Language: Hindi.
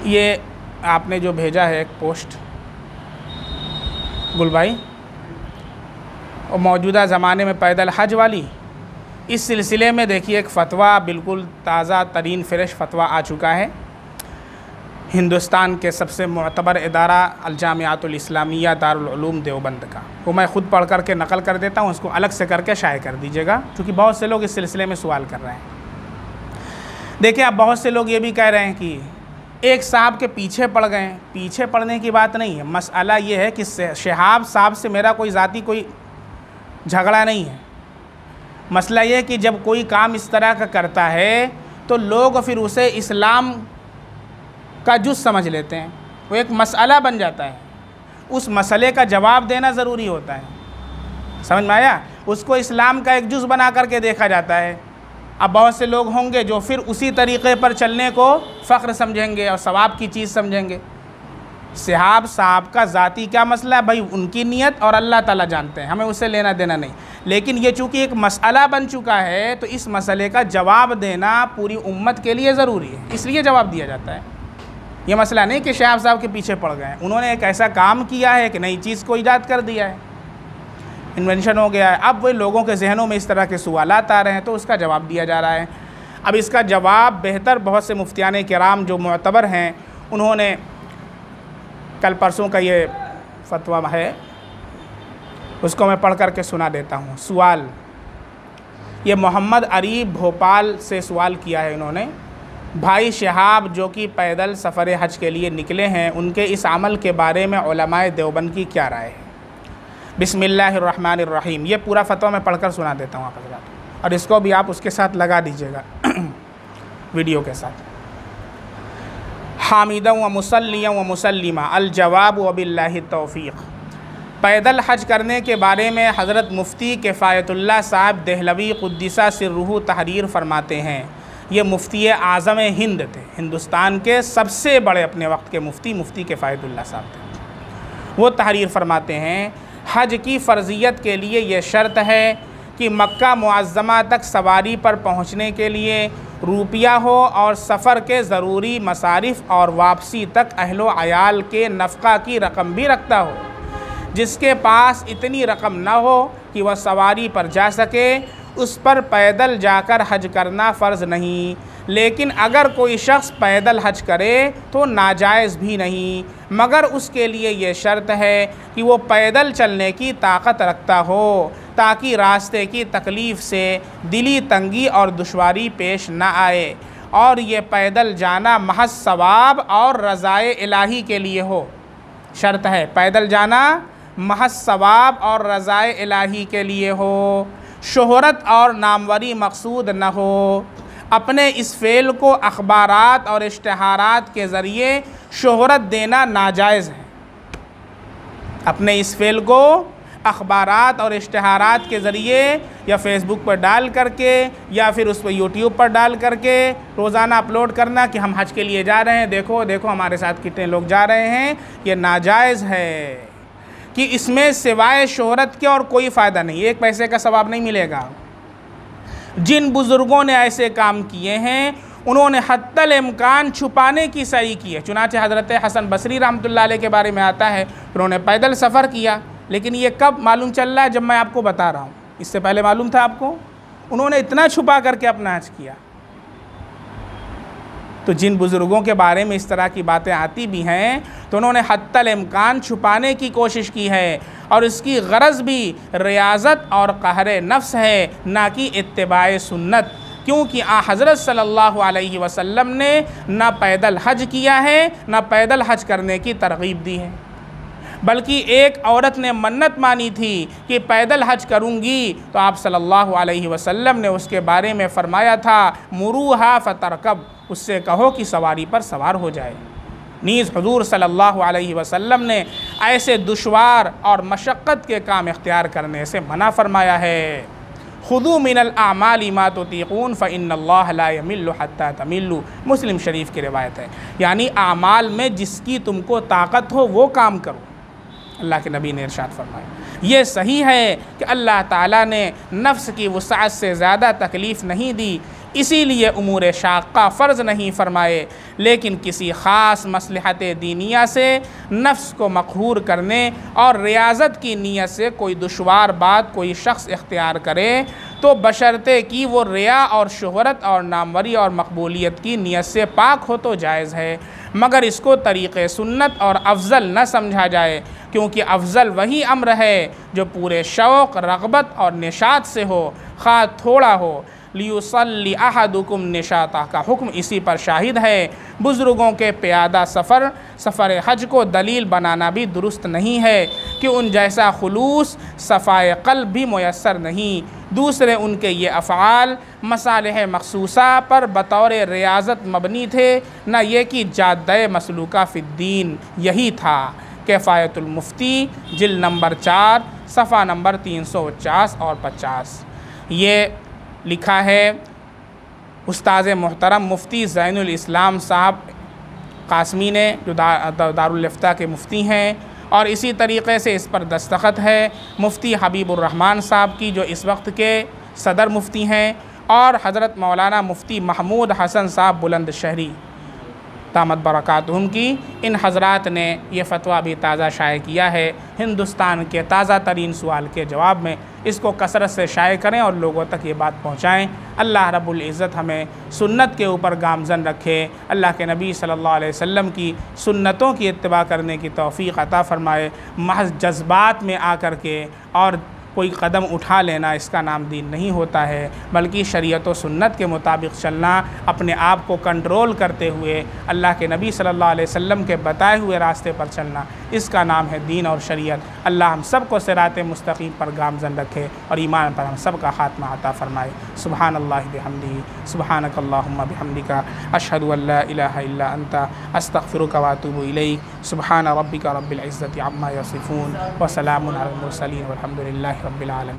ये आपने जो भेजा है एक पोस्ट गुल भाई, और मौजूदा ज़माने में पैदल हज वाली, इस सिलसिले में देखिए एक फ़तवा बिल्कुल ताज़ा तरीन फ्रेश फ़तवा आ चुका है हिंदुस्तान के सबसे मुअतबर इदारा अल-जामियातुल इस्लामिया दारुल उलूम देवबंद का। वो मैं ख़ुद पढ़ कर के नकल कर देता हूँ, उसको अलग से करके शाये कर दीजिएगा, क्योंकि बहुत से लोग इस सिलसिले में सवाल कर रहे हैं। देखिए, अब बहुत से लोग ये भी कह रहे हैं कि एक साहब के पीछे पड़ गए। पीछे पड़ने की बात नहीं है, मसला ये है कि शहाब साहब से मेरा कोई ज़ाती कोई झगड़ा नहीं है। मसला ये है कि जब कोई काम इस तरह का करता है तो लोग फिर उसे इस्लाम का जुज़ समझ लेते हैं, वो एक मसला बन जाता है। उस मसले का जवाब देना ज़रूरी होता है, समझ में आया? उसको इस्लाम का एक जुज़ बना करके देखा जाता है। अब बहुत से लोग होंगे जो फिर उसी तरीक़े पर चलने को फ़ख्र समझेंगे और सवाब की चीज़ समझेंगे। शहाब साहब का ज़ाती क्या मसला है भाई, उनकी नीयत और अल्लाह ताला जानते हैं, हमें उससे लेना देना नहीं। लेकिन ये चूँकि एक मसला बन चुका है तो इस मसले का जवाब देना पूरी उम्मत के लिए ज़रूरी है, इसलिए जवाब दिया जाता है। ये मसला नहीं कि शहाब साहब के पीछे पड़ गए, उन्होंने एक ऐसा काम किया है कि नई चीज़ को ईजाद कर दिया है, इन्वेंशन हो गया है। अब वो लोगों के जहनों में इस तरह के सवालात आ रहे हैं तो उसका जवाब दिया जा रहा है। अब इसका जवाब बेहतर बहुत से मुफ्तियान किराम जो मुअतबर हैं उन्होंने कल परसों का ये फतवा है, उसको मैं पढ़ कर के सुना देता हूँ। सवाल ये मोहम्मद अरीब भोपाल से सवाल किया है इन्होंने। भाई शहाब जो कि पैदल सफ़र हज के लिए निकले हैं, उनके इस अमल के बारे में उलमाए देवबंद की क्या राय है? बिस्मिल्लाहिर्रहमानिर्रहीम। ये पूरा फतवा मैं पढ़कर सुना देता हूँ आप हज़रात, और इसको भी आप उसके साथ लगा दीजिएगा वीडियो के साथ। हामिदा व मुसल्लिया व मुसल्लिमा अल जवाब व बिल्लाहि तौफ़ीक़। पैदल हज करने के बारे में हज़रत मुफ्ती किफ़ायतुल्लाह साहब देहलवी क़ुद्दिसा सिर्रुहु तहरीर फरमाते हैं। ये मुफ्ती आज़म हिंद थे, हिंदुस्तान के सबसे बड़े अपने वक्त के मुफ्ती किफ़ायतुल्लाह साहब थे। वो तहरीर फरमाते हैं, हज की फ़र्ज़ियत के लिए ये शर्त है कि मक्का मुअज़्ज़मा तक सवारी पर पहुँचने के लिए रुपया हो और सफ़र के ज़रूरी मसारिफ़ और वापसी तक अहलो अयाल के नफ़क़ा की रकम भी रखता हो। जिसके पास इतनी रकम न हो कि वह सवारी पर जा सके, उस पर पैदल जाकर हज करना फ़र्ज़ नहीं। लेकिन अगर कोई शख्स पैदल हज करे तो नाजायज़ भी नहीं, मगर उसके लिए ये शर्त है कि वो पैदल चलने की ताकत रखता हो, ताकि रास्ते की तकलीफ़ से दिली तंगी और दुश्वारी पेश न आए, और ये पैदल जाना महज सवाब और रज़ाए इलाही के लिए हो। शर्त है पैदल जाना महज सवाब और रज़ाए इलाही के लिए हो, शोहरत और नामवरी मकसूद न हो। अपने इस फ़ेल को अखबारात और इश्तिहारात के ज़रिए शोहरत देना नाजायज़ है। अपने इस फ़ेल को अखबारात और इश्तिहारात के ज़रिए या फेसबुक पर डाल करके या फिर उस पर यूट्यूब पर डाल करके रोज़ाना अपलोड करना कि हम हज के लिए जा रहे हैं, देखो देखो हमारे साथ कितने लोग जा रहे हैं, ये नाजायज़ है कि इसमें सिवाय शोहरत के और कोई फ़ायदा नहीं, एक पैसे का सवाब नहीं मिलेगा। जिन बुज़ुर्गों ने ऐसे काम किए हैं उन्होंने हत्तल इम्कान छुपाने की सही की है। चुनांचे हज़रत हसन बसरी रहमतुल्लाह अलैह के बारे में आता है, उन्होंने पैदल सफ़र किया, लेकिन ये कब मालूम चल रहा है? जब मैं आपको बता रहा हूँ। इससे पहले मालूम था आपको? उन्होंने इतना छुपा करके अपना हज किया। तो जिन बुज़ुर्गों के बारे में इस तरह की बातें आती भी हैं तो उन्होंने हत्तल इम्कान छुपाने की कोशिश की है, और इसकी गरज़ भी रियाज़त और कहरे नफ्स है, ना कि इत्तिबाए सुन्नत। क्योंकि हज़रत सल्लल्लाहु अलैहि वसल्लम ने ना पैदल हज किया है, ना पैदल हज करने की तरगीब दी है। बल्कि एक औरत ने मन्नत मानी थी कि पैदल हज करूँगी, तो आप सल्लल्लाहु अलैहि वसल्लम ने उसके बारे में फ़रमाया था, मुरूहा फ़तरकब, उससे कहो कि सवारी पर सवार हो जाए। नीज़ हुज़ूर सल्लल्लाहु अलैहि वसल्लम ने ऐसे दुश्वार और मशक्क़त के काम इख्तियार करने से मना फ़रमाया है। खुदू मिनल आमाली मा तुतीक़ून फ़इन्नल्लाह ला यमिल्लु हत्ता तमिल्लु, मुस्लिम शरीफ की रिवायत है। यानी आमाल में जिसकी तुमको ताकत हो वो काम करो। अल्लाह के नबी ने इरशाद फरमाया। ये सही है कि अल्लाह ताला ने नफ्स की वुसाअत से ज़्यादा तकलीफ़ नहीं दी, इसीलिए उमूर शाक़ा फ़र्ज़ नहीं फ़रमाए, लेकिन किसी ख़ास मसलहत दीनिया से नफ्स को मक़हूर करने और रियाज़त की नीयत से कोई दुश्वार बात कोई शख्स इख्तियार करे तो बशर्ते कि वो रिया और शोहरत और नामवरी और मकबूलियत की नीयत से पाक हो तो जायज़ है, मगर इसको तरीक़े सुन्नत और अफ़ज़ल न समझा जाए, क्योंकि अफ़ज़ल वही अम्र है जो पूरे शौक़ रग़बत और निशात से हो, खा थोड़ा हो। लियुसल्ली अहदुकुम निशाता का हुक्म इसी पर शाहिद है। बुज़ुर्गों के प्यादा सफ़र हज को दलील बनाना भी दुरुस्त नहीं है कि उन जैसा खुलूस सफ़ाए क़ल्ब भी मुयस्सर नहीं। दूसरे उनके ये अफ़आल मसालिह मखसूसा पर बतौर रियाज़त मबनी थे, न ये कि जाद्दे मसलूका फ़िद्दीन यही था। किफ़ायतुल मुफ्ती जिल्द नंबर 4 सफ़ा नंबर 349 और 50। ये लिखा है उस्ताज़ मोहतरम मुफ्ती ज़ैनुल इस्लाम साहब कासमी ने, जो दारुल इफ्ता के मुफ्ती हैं, और इसी तरीक़े से इस पर दस्तखत है मुफ्ती हबीबुर रहमान साहब की, जो इस वक्त के सदर मुफ्ती हैं, और हज़रत मौलाना मुफ्ती महमूद हसन साहब बुलंदशहरी दामत बरकातुहुम की। इन हज़रात ने यह फ़तवा भी ताज़ा शाये किया है। हिंदुस्तान के ताज़ा तरीन सवाल के जवाब में इसको कसरत से शाये करें और लोगों तक ये बात पहुँचाएँ। अल्लाह रब्बुल इज़्ज़त हमें सुन्नत के ऊपर गामज़न रखे, अल्लाह के नबी सल्लल्लाहु अलैहि वसल्लम की सुन्नतों की इत्तिबा करने की तौफ़ीक़ अता फ़रमाए। महज़ जज्बात में आकर के और कोई कदम उठा लेना इसका नाम दीन नहीं होता है, बल्कि शरीयत व सुन्नत के मुताबिक चलना, अपने आप को कंट्रोल करते हुए अल्लाह के नबी सल्लल्लाहु अलैहि वसल्लम के बताए हुए रास्ते पर चलना, इसका नाम है दीन और शरीयत। अल्लाह हम सब को सिरात मुस्तकीम पर गामज़न रखे और ईमान पर हम सब का ख़ात्मा अता फ़रमाए। सुब्हानल्लाहि बिहम्दिही सुब्हानकल्लाहुम्मा बिहम्दिका अशहदु अल्ला इलाहा इल्ला अंता अस्तग़फिरुका व अतूबु इलैक। सुब्हान रब्बिका रब्बिल इज़्ज़ति अम्मा यसिफ़ून व सलामुन अलल मुरसलीन वल्हम्दुलिल्लाहि रब्बिल आलमीन।